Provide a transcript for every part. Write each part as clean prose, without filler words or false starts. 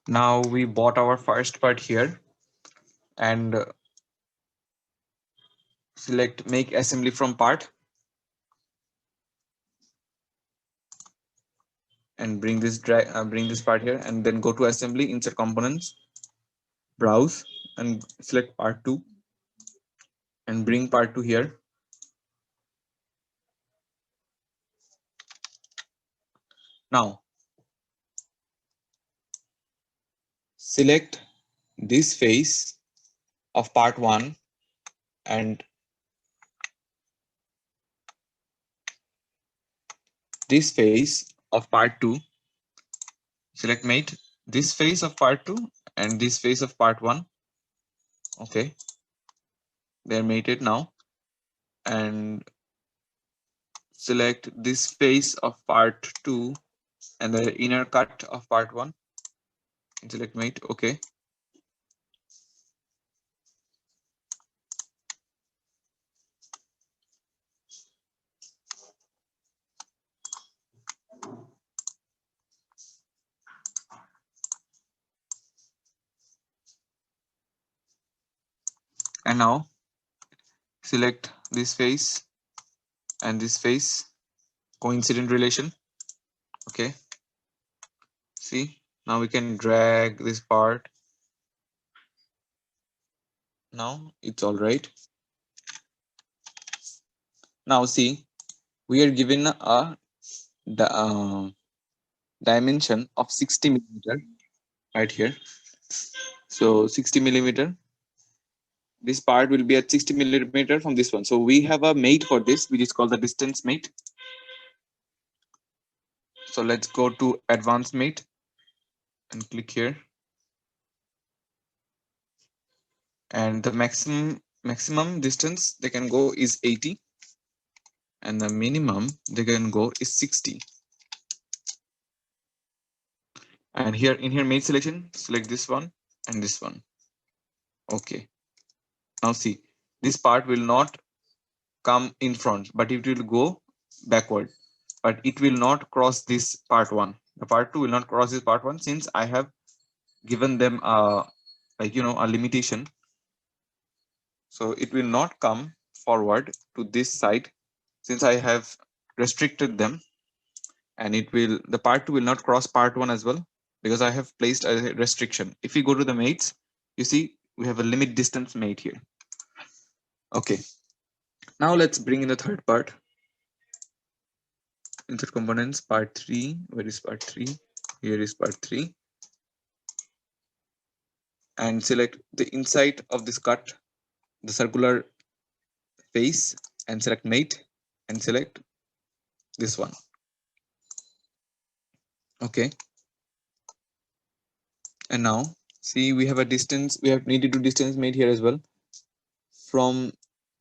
Now we bought our first part here and select make assembly from part and bring this part here and then go to assembly, insert components, browse and select part 2 and bring part 2 here. Now select this face of part 1 and this face of part 2. Select mate this face of part 2 and this face of part 1. Okay, they're mated now. And select this face of part 2 and the inner cut of part 1 and select mate. Okay, and now select this face and this face coincident relation. Okay, see, now we can drag this part. Now it's all right. Now see, we are given a dimension of 60 millimeter right here. So 60 millimeter, this part will be at 60 millimeter from this one. So we have a mate for this, which is called the distance mate. So let's go to advanced mate and click here. And the maximum distance they can go is 80 and the minimum they can go is 60. And here in here mate selection, select this one and this one. Okay, now see, this part will not come in front but it will go backward, but it will not cross this part 1. The part 2 will not cross this part 1 since I have given them a a limitation. So it will not come forward to this side since I have restricted them, and the part 2 will not cross part 1 as well because I have placed a restriction. If we go to the mates, you see we have a limit distance mate here. Okay, now let's bring in the third part. Insert components, part 3. Where is part 3? Here is part 3. And select the inside of this cut, the circular face, and select mate and select this one. Okay, and now see we have a distance, we have needed to distance made here as well. From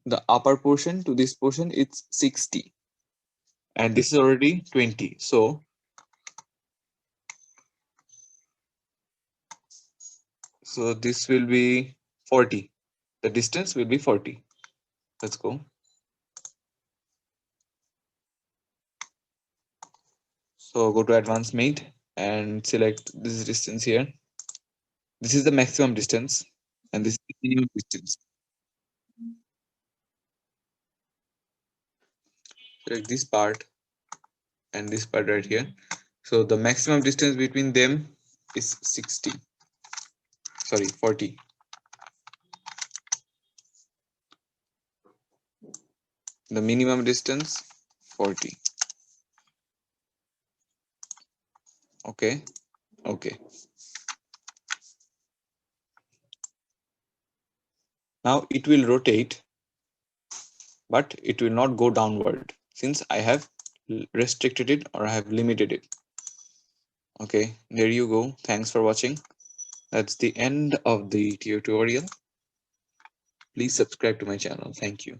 the upper portion to this portion it's 60 and this is already 20, so this will be 40. The distance will be 40. Let's go. So go to advanced mate and select this distance here. This is the maximum distance and this is the minimum distance. Select this part and this part right here. So the maximum distance between them is 60. Sorry, 40. The minimum distance 40. Okay. Okay. Now it will rotate, but it will not go downward since I have restricted it or I have limited it. Okay, there you go. Thanks for watching. That's the end of the tutorial. Please subscribe to my channel. Thank you.